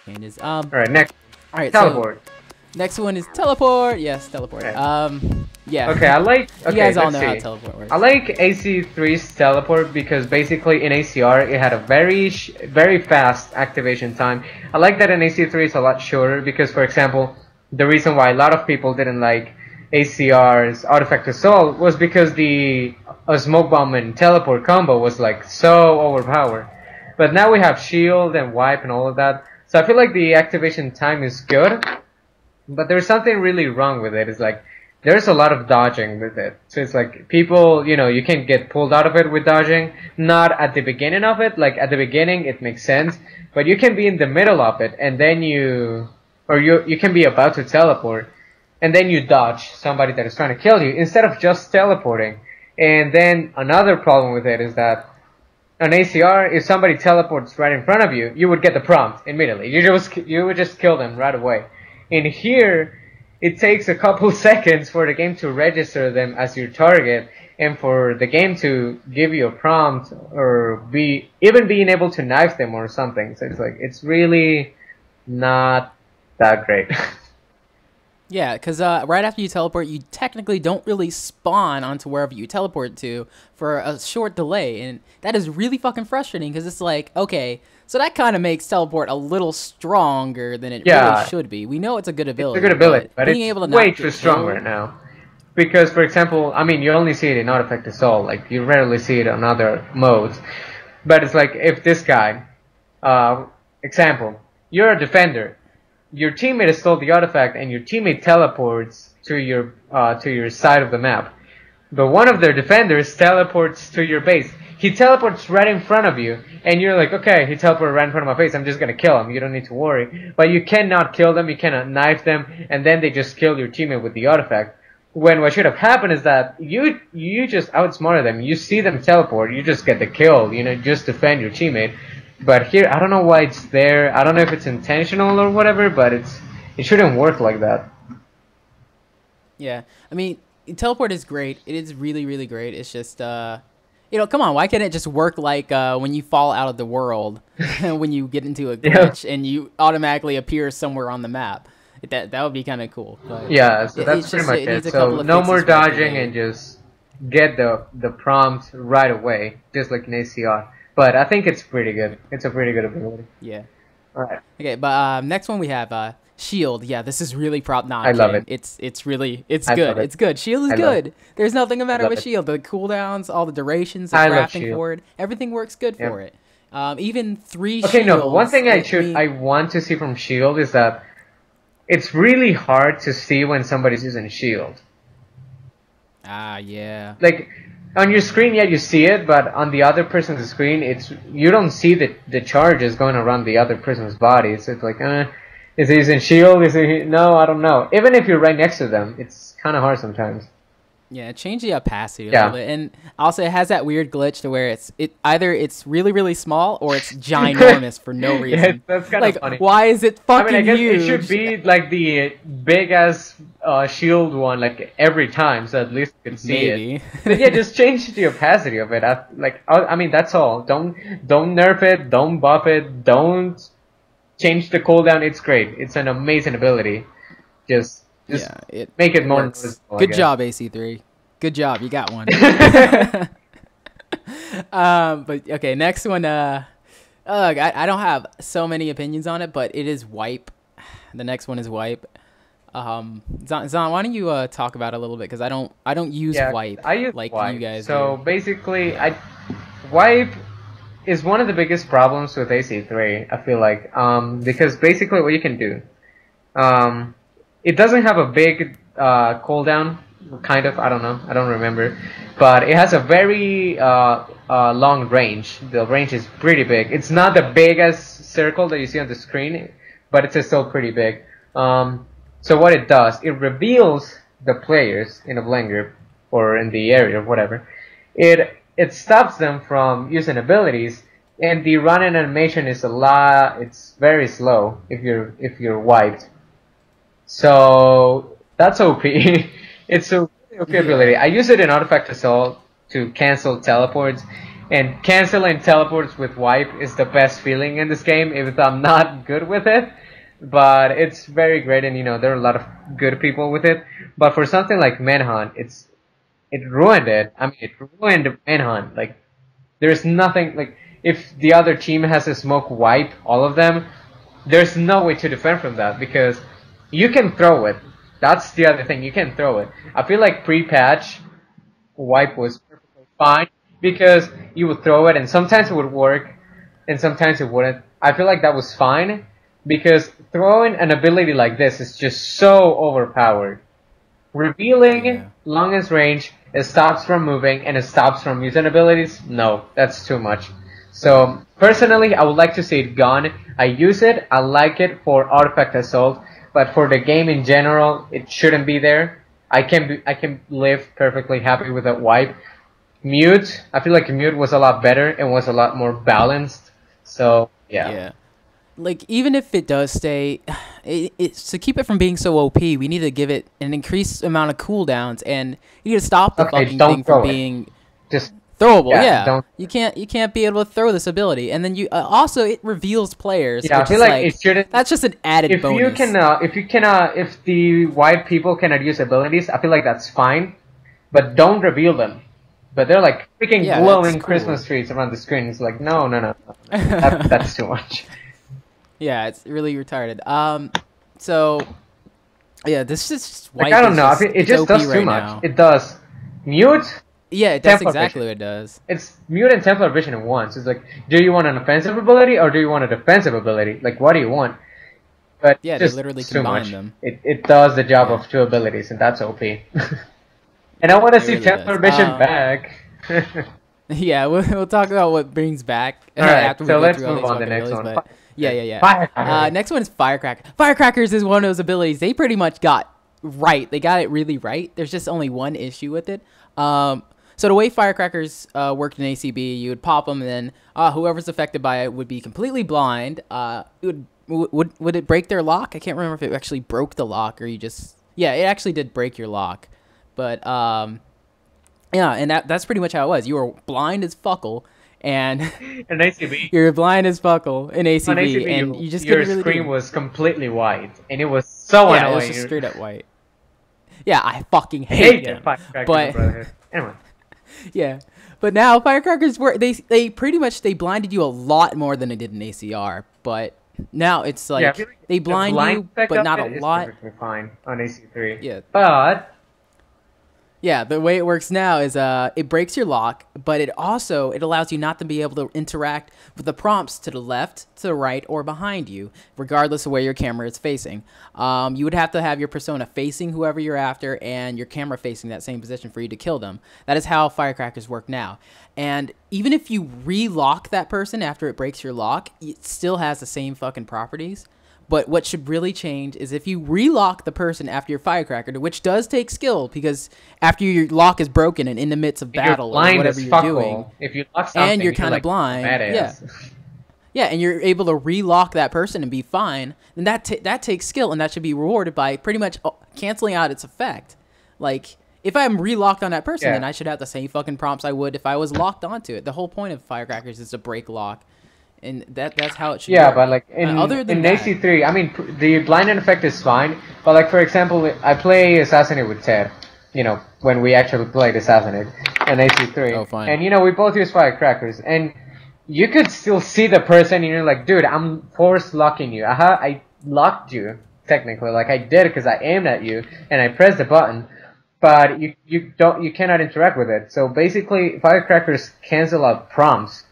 And is Alright, next. all right, Teleport. so next one is teleport. Yes, teleport. Okay. Yeah. Okay, I like. You Okay, guys all let's know how see. teleport works. I like AC3's teleport because basically in ACR it had a very fast activation time. I like that in AC3 it's a lot shorter because, for example, the reason why a lot of people didn't like ACR's Artifact Assault was because the Smoke Bomb and Teleport combo was like so overpowered. But now we have Shield and Wipe and all of that, so I feel like the activation time is good. But there's something really wrong with it. It's like there's a lot of dodging with it. So it's like people, you can get pulled out of it with dodging. Not at the beginning of it. Like at the beginning it makes sense, but you can be in the middle of it and then you can be about to teleport and then you dodge somebody that is trying to kill you instead of just teleporting. And then another problem with it is that on ACR, if somebody teleports right in front of you, you would get the prompt immediately. You would just kill them right away. In here, it takes a couple seconds for the game to register them as your target and for the game to give you a prompt or even being able to knife them or something. So it's like, it's really not that great. Yeah, because right after you teleport, you technically don't really spawn onto wherever you teleport to for a short delay, and that is really fucking frustrating because it's like, okay, so that kind of makes teleport a little stronger than it really should be. We know it's a good ability. It's a good ability, but being it's able to way not too get strong killed- right now. Because, for example, I mean, you only see it in Artifact Assault. Like, you rarely see it on other modes. But it's like, if this guy, example, you're a defender. Your teammate has stole the artifact, and your teammate teleports to your side of the map. But one of their defenders teleports to your base. He teleports right in front of you, and you're like, okay, he teleported right in front of my face, I'm just gonna kill him, you don't need to worry. But you cannot kill them, you cannot knife them, and then they just kill your teammate with the artifact. When what should have happened is that you just outsmarted them, you see them teleport, you just get the kill, just defend your teammate. But here, I don't know why it's there, I don't know if it's intentional or whatever, but it shouldn't work like that. Yeah, I mean, teleport is great. It is really, really great. It's just, come on, why can't it just work like when you fall out of the world, when you get into a glitch and you automatically appear somewhere on the map? That would be kind of cool. But yeah, so that's pretty much it. So no more dodging and just get the prompt right away, just like in ACR. But I think it's pretty good. It's a pretty good ability. Yeah. All right. Okay, but next one we have Shield. Yeah, this is really not I love kidding. it. It's good. It's good. Shield is good. There's nothing the matter with Shield. The cooldowns, all the durations, the crafting for it, everything works good for it. Even 3 shields. Okay, no. One thing I want to see from Shield is that it's really hard to see when somebody's using Shield. Ah, yeah. Like on your screen, yeah, you see it, but on the other person's screen, you don't see the charges going around the other person's body. So it's like, is he using Shield? No, I don't know. Even if you're right next to them, it's kind of hard sometimes. Yeah, change the opacity a little bit, and also it has that weird glitch to where either it's really, really small or it's ginormous for no reason. Yeah, that's kind of funny. Why is it fucking huge? I mean, I guess it should be like the big ass Shield one, like every time, so at least you can see it. But yeah, just change the opacity of it. I mean, that's all. Don't nerf it. Don't buff it. Don't change the cooldown. It's great. It's an amazing ability. Just make it more noticeable. Good job, AC3. Good job, you got one. But okay, next one. I don't have so many opinions on it, but it is Wipe. The next one is Wipe. Zon, why don't you talk about it a little bit? Because I don't use Wipe. I use like Wipe. You guys so do. Basically, Wipe is one of the biggest problems with AC3. I feel like because basically what you can do. It doesn't have a big cooldown, kind of. I don't know. I don't remember, but it has a very long range. The range is pretty big. It's not the biggest circle that you see on the screen, but it's still pretty big. So what it does, it reveals the players in a blend group or in the area or whatever. It stops them from using abilities, and the run-in animation is it's very slow if you're wiped. So that's OP. It's a really OP ability. I use it in Artifact Assault to cancel teleports, And canceling teleports with wipe is the best feeling in this game, even if I'm not good with it. But it's very great, and there are a lot of good people with it. But for something like Manhunt, it ruined it. I mean, it ruined Manhunt. Like, there's nothing, like, if the other team has a smoke wipe all of them, there's no way to defend from that, because you can throw it. That's the other thing, you can throw it. I feel like pre-patch, wipe was perfectly fine, because you would throw it, and sometimes it would work, and sometimes it wouldn't. I feel like that was fine, because throwing an ability like this is just so overpowered. Revealing longest range, it stops from moving, and it stops from using abilities, no, that's too much. So, personally, I would like to see it gone. I use it, I like it for Artifact Assault, but for the game in general, it shouldn't be there. I can live perfectly happy with that wipe. Mute, I feel like Mute was a lot better and was a lot more balanced. So, yeah. Like, even if it does stay, it's to keep it from being so OP, we need to give it an increased amount of cooldowns, and you need to stop the fucking thing from being just throwable. Yeah, you can't be able to throw this ability, and then you also it reveals players. Yeah, I feel like it shouldn't. That's just an added bonus. If the white people cannot use abilities, I feel like that's fine, but don't reveal them. But they're like freaking glowing Christmas trees around the screen. It's like no, that's too much. Yeah, it's really retarded. So yeah, this is just like, I don't know. I feel it just does too much. It does mute. Yeah, it does exactly what it does. It's mute and Templar Vision in once. It's like, do you want an offensive ability or do you want a defensive ability? Like, what do you want? But yeah, they literally combine them. It does the job of two abilities, and that's OP. And I want to see really Templar Vision back. Yeah, we'll talk about what brings back after we go let's move on to the next one. But yeah. Next one is Firecrackers. Firecrackers is one of those abilities they pretty much got right. They got it really right. There's just only one issue with it. So the way Firecrackers worked in ACB, you would pop them, and then whoever's affected by it would be completely blind. Would it break their lock? I can't remember if it actually broke the lock or you just... Yeah, it actually did break your lock. But, yeah, and that's pretty much how it was. You were blind as fuckle, and... in ACB. You're blind as fuckle in ACB, and you just your screen was completely white, and it was so annoying. Yeah, it was just straight up white. Yeah, I fucking hate them. But... Anyway. Yeah, but now Firecrackers they pretty much blinded you a lot more than they did in ACR, but now it's like, they blind you, but not a lot. Fine on AC3. Yeah, but yeah, the way it works now is it breaks your lock, but it allows you not to be able to interact with the prompts to the left, to the right, or behind you, regardless of where your camera is facing. You would have to have your persona facing whoever you're after and your camera facing that same position for you to kill them. That is how Firecrackers work now. And even if you re-lock that person after it breaks your lock, it still has the same fucking properties. But what should really change is if you relock the person after your Firecracker, which does take skill, because after your lock is broken and in the midst of battle or whatever you're doing, if you lock something, and you're kind of blind, yeah, and you're able to relock that person and be fine, then that takes skill, and that should be rewarded by pretty much canceling out its effect. Like, if I'm relocked on that person, then I should have the same fucking prompts I would if I was locked onto it. The whole point of Firecrackers is to break lock. And that's how it should work. But like in AC3, I mean, the blinding effect is fine. But like, for example, I play Assassinate with Ted. When we actually played Assassinate in AC3. Oh, fine. And we both use Firecrackers, and you could still see the person, and you're like, dude, I'm force locking you. I locked you technically, like I did because I aimed at you and I pressed the button. But you cannot interact with it. So basically, Firecrackers cancel out prompts.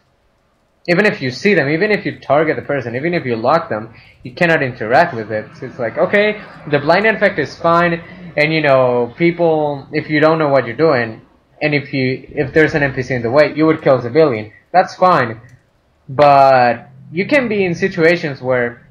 Even if you see them, even if you target the person, even if you lock them, you cannot interact with it. So it's like, okay, the blind effect is fine, and people, if you don't know what you're doing, and if there's an NPC in the way, you would kill civilian. That's fine. But you can be in situations where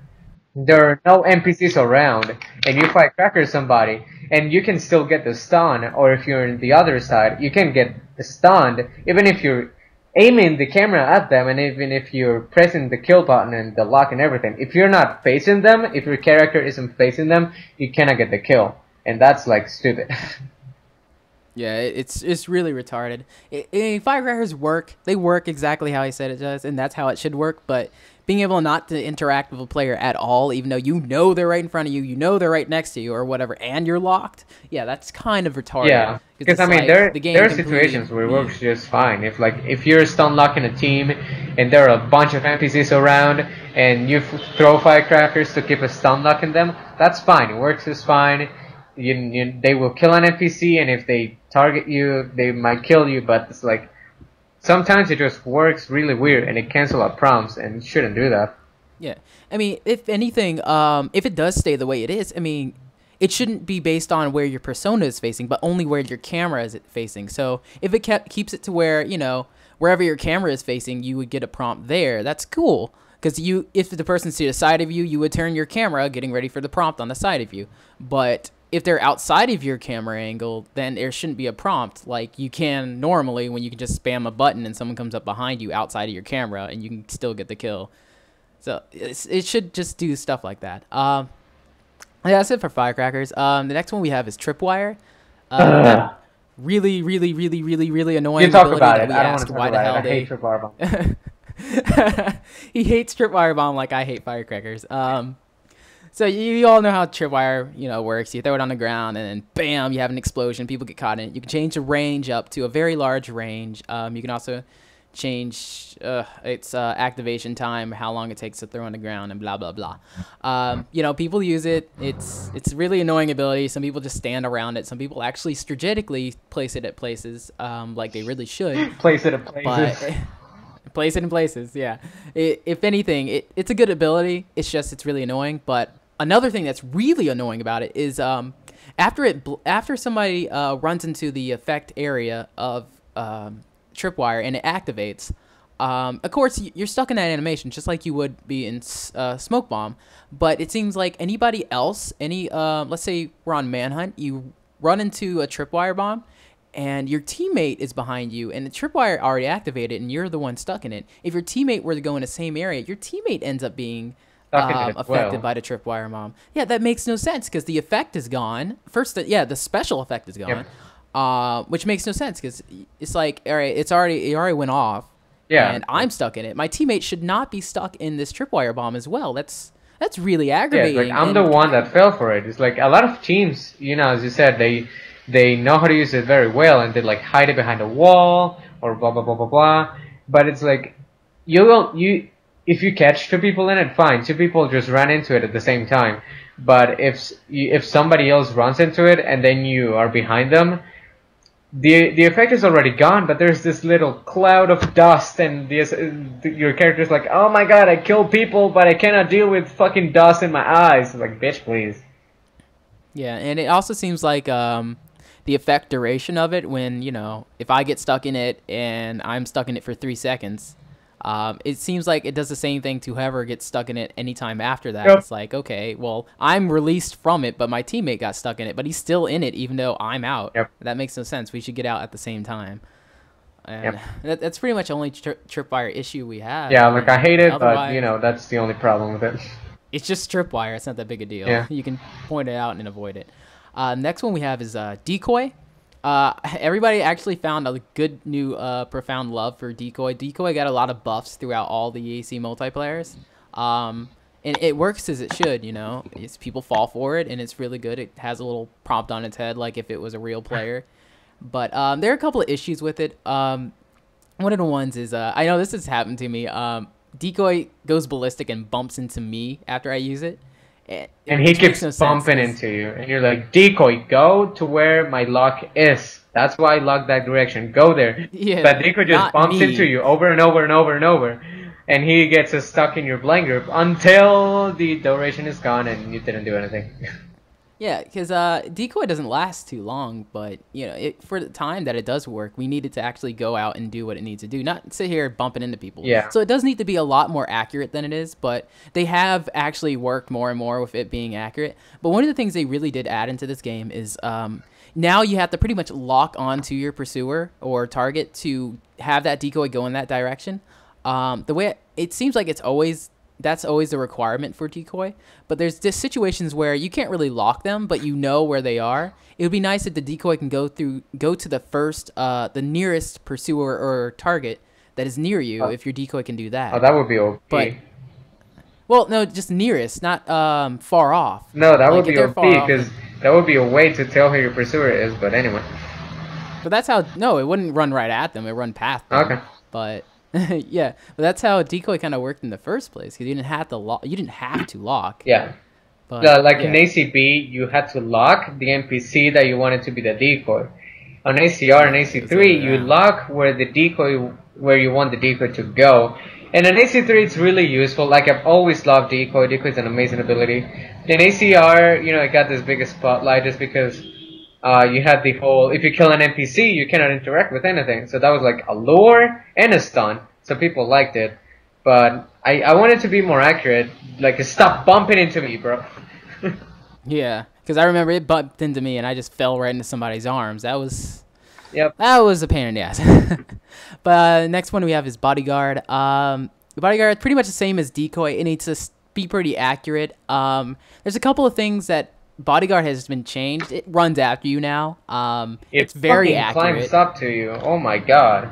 there are no NPCs around, and you Firecracker somebody, and you can still get the stun, or if you're on the other side, you can get stunned, even if you're aiming the camera at them, and even if you're pressing the kill button and the lock and everything, if you're not facing them, if your character isn't facing them, you cannot get the kill, and that's like stupid. Yeah, it's really retarded. Firecrackers work. They work exactly how he said it does, and that's how it should work. But being able not to interact with a player at all, even though you know they're right in front of you, you know they're right next to you or whatever, and you're locked, yeah, that's kind of retarded. Yeah, because I mean, like, there are situations where it works just fine. If you're stun locking a team, and there are a bunch of NPCs around, and you throw firecrackers to keep a stun lock in them, that's fine. It works just fine. They will kill an NPC, and if they target you, they might kill you. But it's like sometimes it just works really weird, and it cancels out prompts, and it shouldn't do that. Yeah, I mean, if anything, if it does stay the way it is, I mean, it shouldn't be based on where your persona is facing, but only where your camera is facing. So if it keeps it to where, you know, wherever your camera is facing, you would get a prompt there. That's cool. Because if the person's to the side of you, you would turn your camera, getting ready for the prompt on the side of you. But if they're outside of your camera angle, then there shouldn't be a prompt like you can normally when you can just spam a button and someone comes up behind you outside of your camera and you can still get the kill. So it should just do stuff like that. Yeah, that's it for Firecrackers. The next one we have is Tripwire. Really, really, really, really, really annoying. You talk about it. I don't want to talk about it. I hate Tripwire Bomb. He hates Tripwire Bomb like I hate Firecrackers. So you all know how Tripwire, you know, works. You throw it on the ground, and then bam, you have an explosion. People get caught in it. You can change the range up to a very large range. You can also change its activation time, how long it takes to throw on the ground, and blah blah blah. You know, people use it. It's a really annoying ability. Some people just stand around it. Some people actually strategically place it at places, like they really should. Place it at places. Place it in places, yeah. If anything, it's a good ability. It's just it's really annoying. But another thing that's really annoying about it is after somebody runs into the effect area of Tripwire and it activates, of course you're stuck in that animation just like you would be in Smoke Bomb. But it seems like anybody else, let's say we're on Manhunt, you run into a Tripwire Bomb, and your teammate is behind you, and the tripwire already activated, and you're the one stuck in it. If your teammate were to go in the same area, your teammate ends up being affected by the Tripwire Bomb. Yeah, that makes no sense, because the effect is gone. First, the special effect is gone, which makes no sense, because it's like, all right, it already went off, and I'm stuck in it. My teammate should not be stuck in this Tripwire Bomb as well. That's really aggravating. Yeah, like I'm the one that fell for it. It's like a lot of teams, you know, as you said, they know how to use it very well, and they like hide it behind a wall or blah blah blah blah blah. But it's like if you catch two people in it, fine. Two people just run into it at the same time. But if somebody else runs into it and then you are behind them, the effect is already gone. But there's this little cloud of dust, and your character's like, oh my god, I killed people, but I cannot deal with fucking dust in my eyes. It's like, bitch, please. Yeah, and it also seems like the effect duration of it, when, you know, if I get stuck in it and I'm stuck in it for 3 seconds, it seems like it does the same thing to whoever gets stuck in it anytime after that. Yep. It's like, okay, well, I'm released from it, but my teammate got stuck in it, but he's still in it even though I'm out. Yep. That makes no sense. We should get out at the same time. And that's pretty much the only Tripwire issue we have. Yeah, like I hate it, but, you know, that's the only problem with it. It's just Tripwire. It's not that big a deal. Yeah. You can point it out and avoid it. Next one we have is Decoy. Everybody actually found a good new profound love for Decoy. Decoy got a lot of buffs throughout all the AC multiplayers. And it works as it should, you know. People fall for it, and it's really good. It has a little prompt on its head like if it was a real player. But there are a couple of issues with it. One of the ones is, I know this has happened to me. Decoy goes ballistic and bumps into me after I use it. And he keeps bumping into you, and you're like, Decoy, go to where my lock is. That's why I locked that direction. Go there. Yeah, but Decoy just bumps into you over and over and over and over, and he gets stuck in your blind group until the duration is gone and you didn't do anything. Yeah, because Decoy doesn't last too long, but, you know, for the time that it does work, we need it to actually go out and do what it needs to do, not sit here bumping into people. Yeah. So it does need to be a lot more accurate than it is, but they have actually worked more and more with it being accurate. But one of the things they really did add into this game is now you have to pretty much lock onto your pursuer or target to have that Decoy go in that direction. The way it seems like it's always that's always the requirement for Decoy. But there's just situations where you can't really lock them, but you know where they are. It would be nice if the Decoy can go to the first, the nearest pursuer or target that is near you. If your Decoy can do that. Oh, that would be OP. But well, no, just nearest, not far off. No, that Like, would if be they're OP far off, because that would be a way to tell who your pursuer is. But anyway. but that's how. No, it wouldn't run right at them. It run past them. Okay. But yeah, but that's how Decoy kind of worked in the first place, because you didn't have to lock. You didn't have to lock. Yeah. But, Like in ACB, you had to lock the NPC that you wanted to be the decoy. On ACR and AC3, you lock where where you want the decoy to go. And in AC3, it's really useful. Like, I've always loved Decoy. Decoy is an amazing ability. In ACR, you know, it got this biggest spotlight just because you had the whole, if you kill an NPC, you cannot interact with anything. So that was like a lure and a stun. So people liked it. But I wanted to be more accurate. Like, stop bumping into me, bro. yeah, because I remember it bumped into me and I just fell right into somebody's arms. That was... Yep. That was a pain in the ass. But next one we have is Bodyguard. The Bodyguard is pretty much the same as Decoy. It needs to be pretty accurate. There's a couple of things that Bodyguard has been changed. It runs after you now. It's very accurate. Climbs up to you. Oh my god.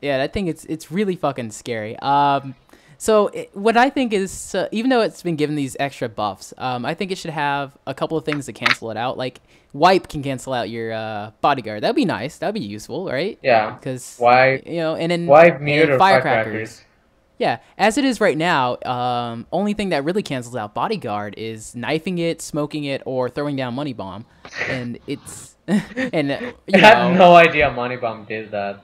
Yeah, I think it's really fucking scary. What I think is, even though it's been given these extra buffs, I think it should have a couple of things to cancel it out. Like, Wipe can cancel out your Bodyguard. That'd be nice. That'd be useful, right? Yeah. Because, Wipe, you know, and then Wipe, mute, or Firecrackers. Yeah, as it is right now, only thing that really cancels out Bodyguard is knifing it, smoking it, or throwing down Moneybomb. And it's... and I had no idea Moneybomb did that.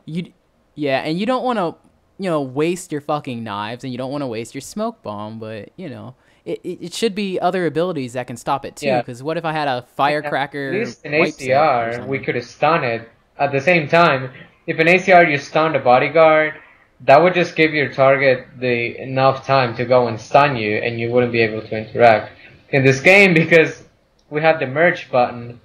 Yeah, and you don't want to, you know, waste your fucking knives, and you don't want to waste your smoke bomb, but, you know, it should be other abilities that can stop it, too, because what if I had a Firecracker... At least in ACR, we could have stunned it. At the same time, if in ACR you stunned a Bodyguard, that would just give your target the enough time to go and stun you, and you wouldn't be able to interact. In this game, because we have the merge button,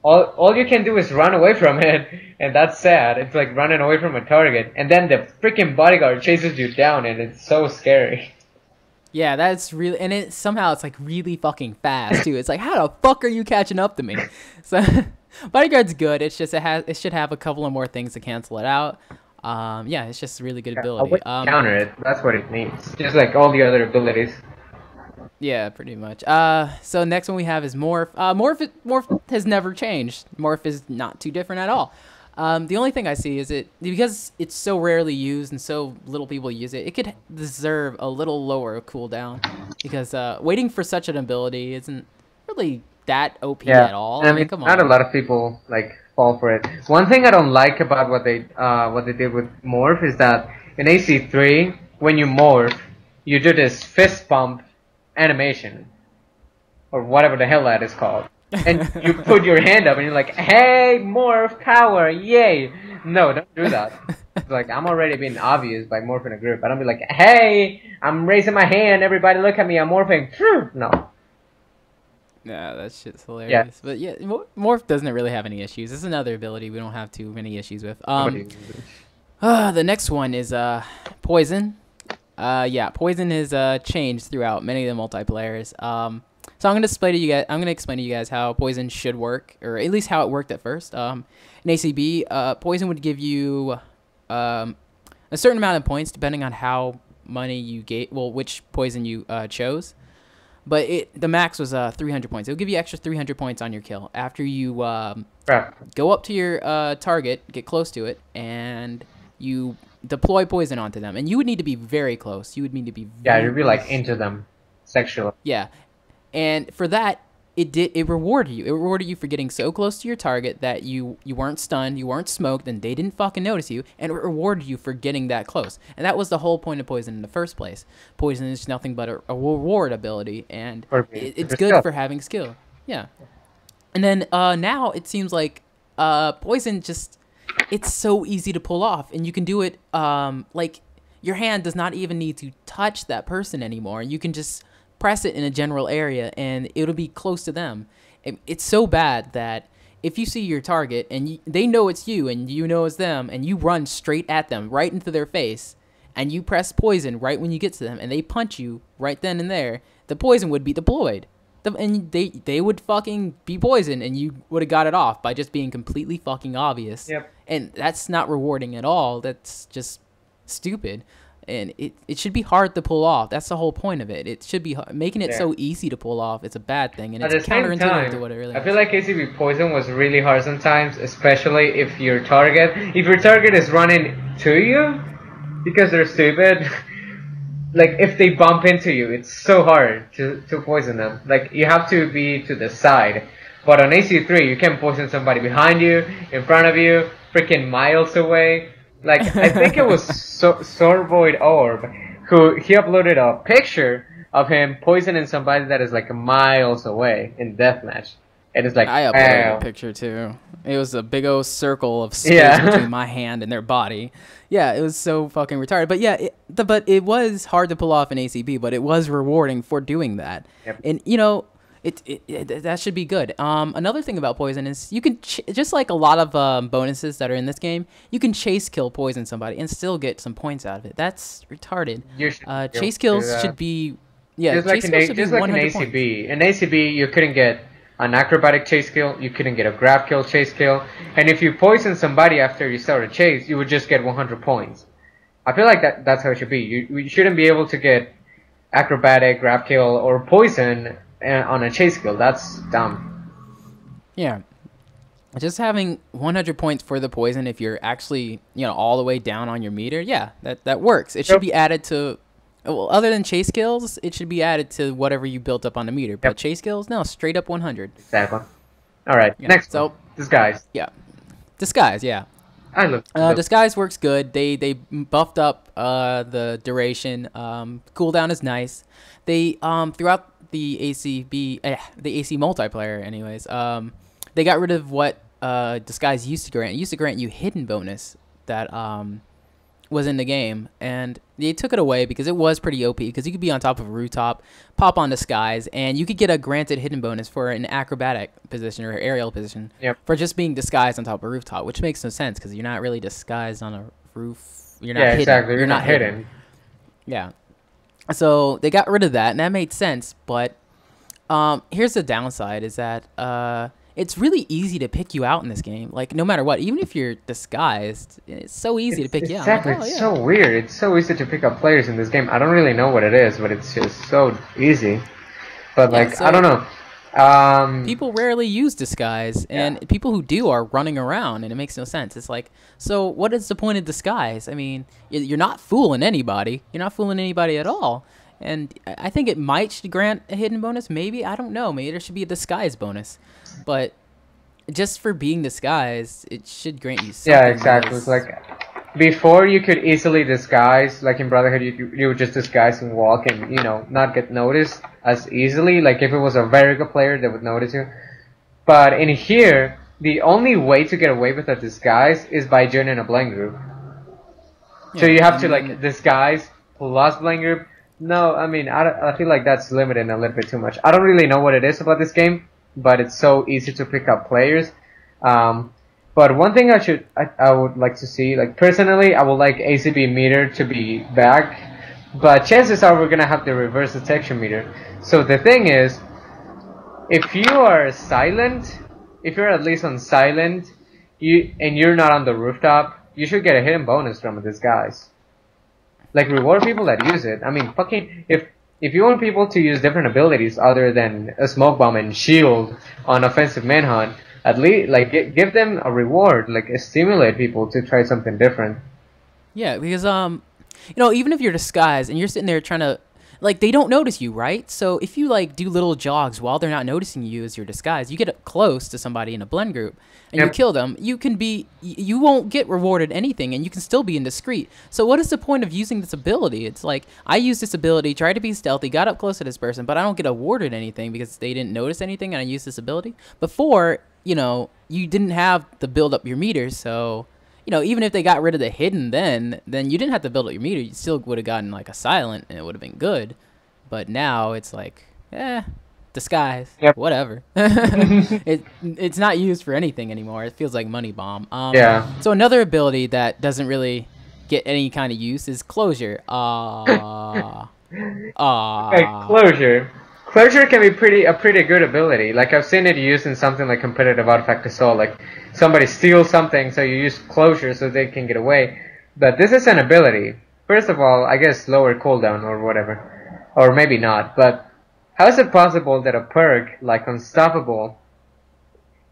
all you can do is run away from it, and that's sad. It's like running away from a target, and then the freaking Bodyguard chases you down, and it's so scary. Yeah, that's really, and it's like really fucking fast too. It's like, how the fuck are you catching up to me? So Bodyguard's good. It's just it should have a couple of more things to cancel it out. Yeah, it's just a really good ability. Counter it. That's what it needs. Just like all the other abilities. Yeah, pretty much. So next one we have is Morph. Morph has never changed. Morph is not too different at all. The only thing I see is because it's so rarely used and so little people use it, it could deserve a little lower cooldown, because waiting for such an ability isn't really that OP at all. I mean, come not on. a lot of people like fall for it. One thing I don't like about what they did with Morph is that in AC3, when you morph, you do this fist pump animation, or whatever the hell that is called. And you put your hand up and you're like, hey, morph power, yay. No, don't do that. It's like, I'm already being obvious by morphing a group. I don't be like, hey, I'm raising my hand, everybody look at me, I'm morphing. No. Yeah, that shit's hilarious. Yeah. But yeah, Morph doesn't really have any issues. It's another ability we don't have too many issues with. The next one is Poison. Yeah, Poison has changed throughout many of the multiplayers. So I'm gonna explain to you guys how Poison should work, or at least how it worked at first. In ACB, Poison would give you a certain amount of points depending on how money you get. Well, which poison you chose. But the max was 300 points. It'll give you extra 300 points on your kill after you go up to your target, get close to it, and you deploy poison onto them. And you would need to be very close. You would need to be you'd be like into them sexually. Yeah. And for that, it rewarded you. It rewarded you for getting so close to your target that you weren't stunned, you weren't smoked, and they didn't fucking notice you, and it rewarded you for getting that close. And that was the whole point of Poison in the first place. Poison is nothing but a reward ability, and it's good for having skill. Yeah. And then now it seems like Poison just, it's so easy to pull off, and you can do it like your hand does not even need to touch that person anymore. You can just press it in a general area and it'll be close to them. It's so bad that if you see your target and they know it's you and you know it's them, and you run straight at them right into their face, and you press poison right when you get to them, and they punch you right then and there, the poison would be deployed. And they would fucking be poisoned, and you would have got it off by just being completely fucking obvious. Yep. And that's not rewarding at all. That's just stupid. And it should be hard to pull off. That's the whole point of it. It should be making it so easy to pull off. It's a bad thing, and it's counterintuitive to what it really is. I feel like ACB poison was really hard sometimes, especially if your target is running to you because they're stupid. Like, if they bump into you, it's so hard to poison them. Like, you have to be to the side. But on AC3, you can poison somebody behind you, in front of you, freaking miles away. Like, I think it was Sorvoid Orb he uploaded a picture of him poisoning somebody that is, like, miles away in deathmatch. And it's like, I uploaded a picture, too. It was a big old circle of space between my hand and their body. Yeah, it was so fucking retarded. But yeah, but it was hard to pull off in ACB, but it was rewarding for doing that. Yep. And, you know, that should be good. Another thing about poison is you can, just like a lot of bonuses that are in this game, you can chase kill poison somebody and still get some points out of it. That's retarded. Chase kills should be, just like in ACB. In ACB, you couldn't get an acrobatic chase kill, you couldn't get a grab kill chase kill, and if you poison somebody after you start a chase, you would just get 100 points. I feel like that's how it should be. You shouldn't be able to get acrobatic, grab kill, or poison on a chase kill. That's dumb. Yeah. Just having 100 points for the poison if you're actually, you know, all the way down on your meter, yeah, that works. It should be added to... Well, other than chase kills, it should be added to whatever you built up on the meter. But chase kills, no, straight up 100. Exactly. All right, next one. Disguise. Yeah. Disguise, yeah. I look. Disguise works good. They buffed up the duration. Cooldown is nice. They throughout the AC multiplayer, anyways. They got rid of what Disguise used to grant. It used to grant you hidden bonus that was in the game, and they took it away because it was pretty OP, because you could be on top of a rooftop, pop on Disguise, and you could get a granted hidden bonus for an acrobatic position or aerial position for just being disguised on top of a rooftop, which makes no sense because you're not really disguised on a roof. You're not hidden. Exactly. You're not hidden. Yeah. So they got rid of that, and that made sense, but here's the downside is that it's really easy to pick you out in this game. Like, no matter what, even if you're disguised, it's so easy to pick you out. Exactly, it's so weird. It's so easy to pick up players in this game. I don't really know what it is, but it's just so easy. But, like, so I don't know. People rarely use disguise, and people who do are running around, and it makes no sense. It's like, so what is the point of disguise? I mean, you're not fooling anybody. You're not fooling anybody at all. And I think it should grant a hidden bonus. Maybe. I don't know. Maybe there should be a disguise bonus. But just for being disguised, it should grant you something. Yeah, exactly. It's like, before you could easily disguise, like in Brotherhood, you would just disguise and walk and, you know, not get noticed as easily. Like, if it was a very good player, they would notice you. But in here, the only way to get away with a disguise is by joining a blind group. Yeah, so you have to, like, disguise plus blind group. No, I mean, I feel like that's limiting a little bit too much. I don't really know what it is about this game, but it's so easy to pick up players. But one thing I would like to see, like, personally, I would like ACB meter to be back, but chances are we're gonna have the reverse detection meter. So the thing is, if you are silent, if you're at least on silent, and you're not on the rooftop, you should get a hidden bonus from a disguise. Like, reward people that use it. I mean, fucking, if you want people to use different abilities other than a smoke bomb and shield on offensive manhunt, at least, like, give them a reward, like, stimulate people to try something different. Yeah, because, you know, even if you're disguised and you're sitting there trying to, like, they don't notice you, right? So if you, like, do little jogs while they're not noticing you as you're disguised, you get close to somebody in a blend group and you kill them, you won't get rewarded anything, and you can still be indiscreet. So what is the point of using this ability? It's like, I use this ability, tried to be stealthy, got up close to this person, but I don't get awarded anything because they didn't notice anything and I used this ability. Before, you know, you didn't have to build up your meters, so, you know, even if they got rid of the hidden then you didn't have to build up your meter. You still would have gotten, like, a silent, and it would have been good. But now it's like, disguise, whatever. It's not used for anything anymore. It feels like Moneybomb. Yeah. So another ability that doesn't really get any kind of use is closure. Okay, Ah. closure. Closure can be a pretty good ability. Like I've seen it used in something like competitive artifact assault. Like somebody steals something, so you use closure so they can get away. But this is an ability. First of all, I guess lower cooldown or whatever, or maybe not. But how is it possible that a perk like Unstoppable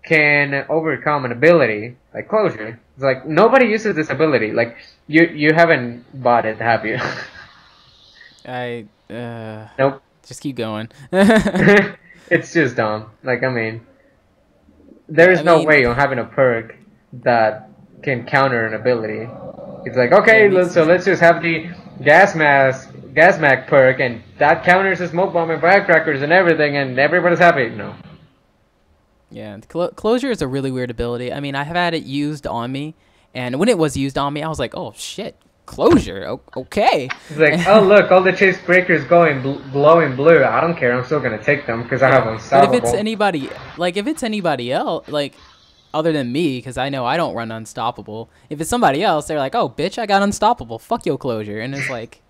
can overcome an ability like closure? It's like nobody uses this ability. Like you haven't bought it, have you? I Nope. just keep going. It's just dumb. Like, I mean, there is I no mean, way on having a perk that can counter an ability. It's like, yeah, okay, it makes so let's just have the gas mask perk, and that counters the smoke bomb and firecrackers and everything, and everybody's happy. No. yeah, closure is a really weird ability. I mean, I have had it used on me, and when it was used on me, I was like, oh shit, closure. Okay. It's like, oh look, all the chase breakers glowing blue. I don't care. I'm still gonna take them because I have But unstoppable. if it's anybody else, like other than me, because I know I don't run unstoppable. If it's somebody else, they're like, oh bitch, I got unstoppable. Fuck your closure, and it's like,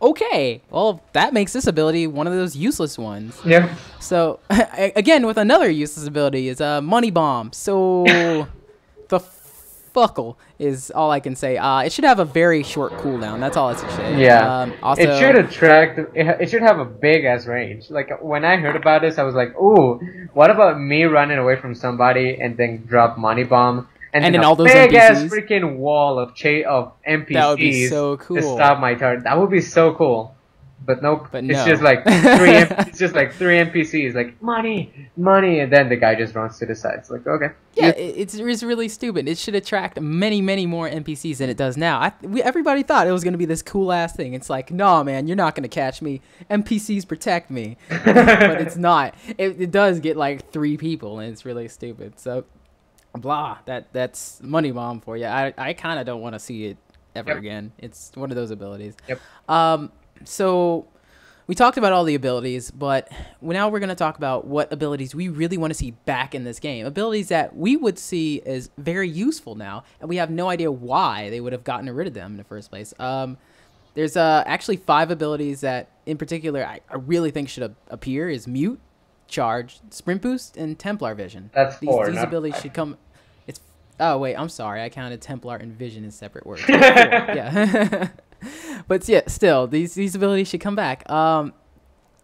okay, well that makes this ability one of those useless ones. Yeah. So again, with another useless ability is Moneybomb. So the fuckle is all I can say. It should have a very short cooldown. That's all I should say. Yeah. Also, it should attract. It should have a big ass range. Like when I heard about this, I was like, "Ooh, what about me running away from somebody and then drop money bomb and then all those big ass NPCs? freaking wall of NPCs That would be so to cool. stop my target? That would be so cool." But nope. But It's no. just like it's just like three NPCs, like money, and then the guy just runs to the side. It's like, okay. Yeah, it's really stupid. It should attract many more NPCs than it does now. Everybody thought it was going to be this cool ass thing. It's like, nah, man, you're not going to catch me. NPCs protect me. But it's not. It does get like 3 people, and it's really stupid. So, blah. That's Money Bomb for you. I kind of don't want to see it ever again. It's one of those abilities. Yep. So we talked about all the abilities, but now we're going to talk about what abilities we really want to see back in this game. Abilities that we would see as very useful now, and we have no idea why they would have gotten rid of them in the first place. There's actually 5 abilities that, in particular, I really think should appear is Mute, Charge, Sprint Boost, and Templar Vision. That's 4. These abilities should come... Oh, wait, I'm sorry. I counted Templar and Vision as separate words. 4, yeah. But yeah, still, these abilities should come back.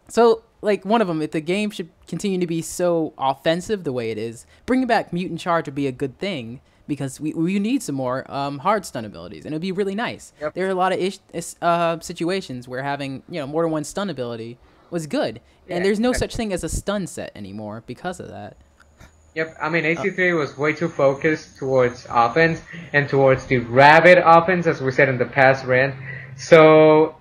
So, like, one of them, if the game should continue to be so offensive the way it is, bringing back Mute and Charge would be a good thing, because we need some more hard stun abilities, and it would be really nice. Yep. There are a lot of situations where having, more than one stun ability was good, and there's no such thing as a stun set anymore because of that. Yep, I mean AC3 was way too focused towards offense and towards the rabid offense, as we said in the past rant. So,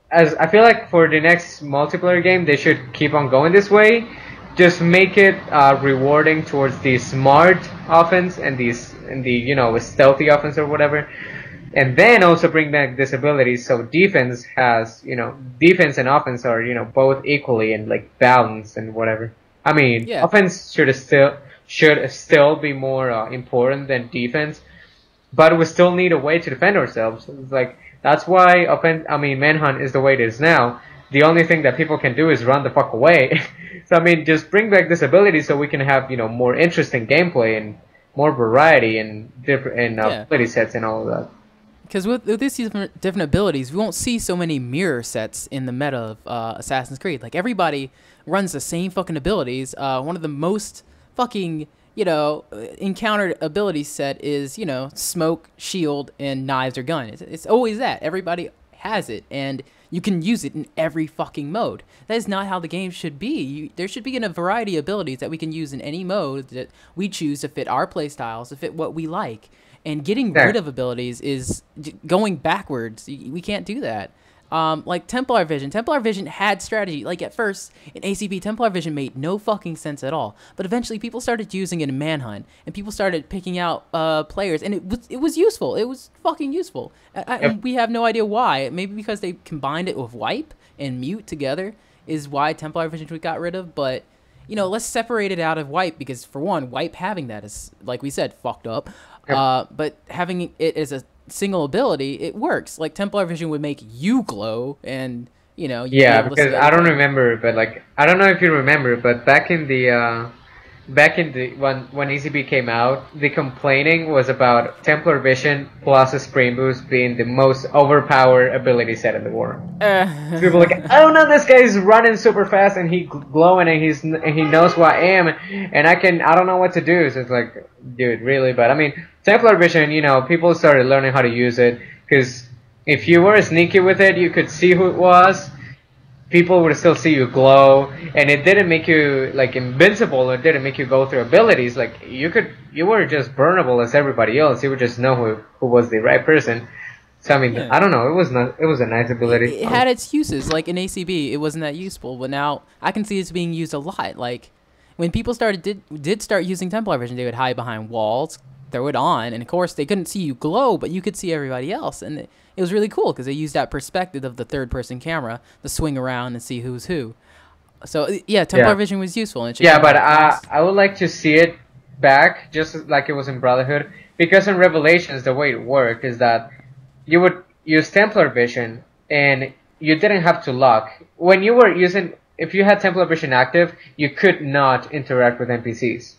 as I feel like for the next multiplayer game, they should keep on going this way. Just make it rewarding towards the smart offense and the stealthy offense or whatever. And then also bring back this ability so defense has, defense and offense are, both equally and like balanced and whatever. I mean, offense should still be more important than defense, but we still need a way to defend ourselves. It's like that's why Manhunt is the way it is now. The only thing that people can do is run the fuck away. So I mean, just bring back this ability so we can have more interesting gameplay and more variety and different ability sets and all of that. Because with these different abilities, we won't see so many mirror sets in the meta of Assassin's Creed. Like, everybody runs the same fucking abilities. One of the most fucking, encountered ability set is, smoke, shield, and knives or gun. It's always that. Everybody has it, and you can use it in every fucking mode. That is not how the game should be. There should be a variety of abilities that we can use in any mode that we choose to fit our playstyles, to fit what we like. And getting rid of abilities is going backwards. We can't do that. Like Templar Vision. Templar Vision had strategy. Like, at first, in ACP, Templar Vision made no fucking sense at all. But eventually, people started using it in Manhunt. And people started picking out players. And it was useful. It was fucking useful. And we have no idea why. Maybe because they combined it with Wipe and Mute together is why Templar Vision got rid of. But, let's separate it out of Wipe. Because, for one, Wipe having that is, like we said, fucked up. But having it as a single ability, it works. Like Templar Vision would make you glow, and you know, you'd be Yeah, able to see because I don't everything. remember, but like I don't know if you remember, but back in the when ECB came out, the complaining was about Templar Vision plus a Spring Boost being the most overpowered ability set in the war. People were like, oh no, this guy's running super fast and he glowing and he knows who I am and I don't know what to do. So it's like, dude, really? But I mean, Templar Vision, you know, people started learning how to use it because if you were sneaky with it, you could see who it was. People would still see you glow, and it didn't make you like invincible. It didn't make you go through abilities. Like you were just burnable as everybody else. You would just know who was the right person. So I mean, Yeah. I don't know. It was a nice ability. It had its uses. Like in ACB, it wasn't that useful, but now I can see it's being used a lot. Like when people did start using Templar Vision, they would hide behind walls, throw it on, and of course they couldn't see you glow, but you could see everybody else, and it was really cool because they used that perspective of the third-person camera to swing around and see who's who. So yeah, Templar Vision was useful. And Yeah, but I would like to see it back, just like it was in Brotherhood, because in Revelations the way it worked is that you would use Templar Vision and you didn't have to lock. When you were using, if you had Templar Vision active, you could not interact with NPCs.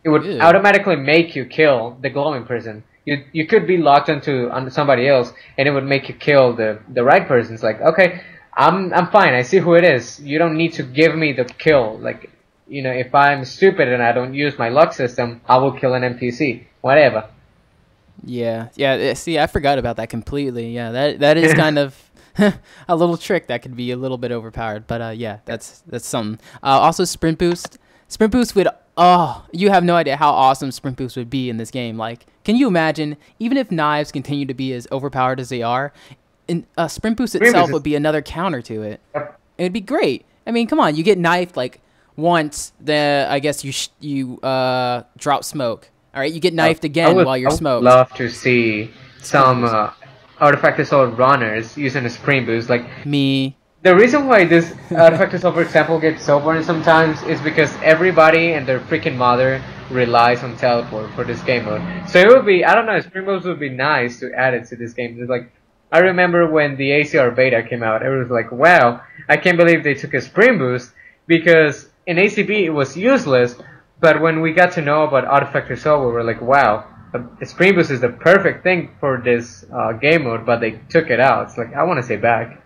It would automatically make you kill the glowing person. You could be locked onto somebody else, and it would make you kill the right person. It's like, okay, I'm fine. I see who it is. You don't need to give me the kill. Like, you know, if I'm stupid and I don't use my luck system, I will kill an NPC. Whatever. Yeah. See, I forgot about that completely. Yeah, that is kind of a little trick that could be a little bit overpowered. But yeah, that's something. Also, Sprint Boost. Sprint Boost would. Oh, you have no idea how awesome Sprint Boost would be in this game. Like, can you imagine, even if knives continue to be as overpowered as they are, Sprint Boost itself would be another counter to it. Yep. It'd be great. I mean, come on, you get knifed like once, then I guess you drop smoke. All right, you get knifed again while you're smoked. I would love to see some Artifact Assault runners using a Spring Boost. Like me. The reason why this Artifact Assault, for example, gets so boring sometimes is because everybody and their freaking mother relies on teleport for this game mode. So it would be, I don't know, Spring Boost would be nice to add it to this game. It's like, I remember when the ACR beta came out, it was like, wow, I can't believe they took a Spring Boost, because in ACB it was useless, but when we got to know about Artifact Assault, we were like, wow, a Spring Boost is the perfect thing for this game mode, but they took it out. It's like, I want to say back.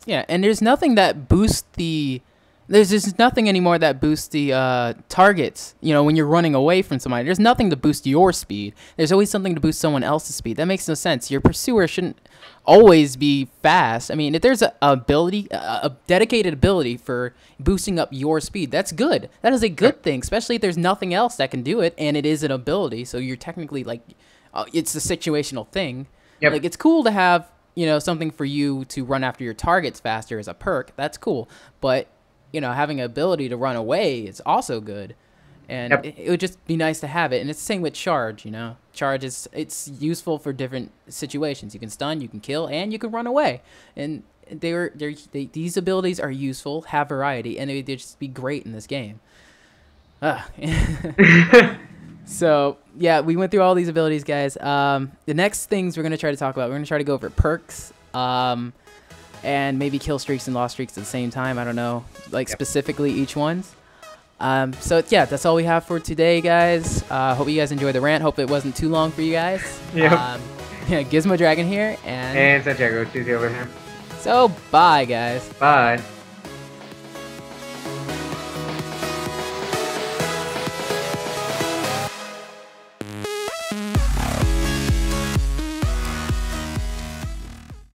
Yeah, and there's nothing that boosts the... There's just nothing anymore that boosts the targets, you know, when you're running away from somebody. There's nothing to boost your speed. There's always something to boost someone else's speed. That makes no sense. Your pursuer shouldn't always be fast. I mean, if there's a dedicated ability for boosting up your speed, that's good. That is a good thing, especially if there's nothing else that can do it, and it is an ability, so you're technically, like, it's a situational thing. Yep. Like, it's cool to have, you know, something for you to run after your targets faster as a perk. That's cool. But, you know, having an ability to run away is also good. And it would just be nice to have it. And it's the same with Charge, you know. Charge it's useful for different situations. You can stun, you can kill, and you can run away. And these abilities are useful, have variety, and they'd just be great in this game. So, yeah, we went through all these abilities, guys. The next things we're going to try to talk about, we're going to try to go over perks, and maybe kill streaks and lost streaks at the same time. I don't know, like, specifically each one's. So, yeah, that's all we have for today, guys. Hope you guys enjoyed the rant. Hope it wasn't too long for you guys. Yep. Yeah, Gizmo Dragon here. And Santiago, Cheesy over here. So, bye, guys. Bye.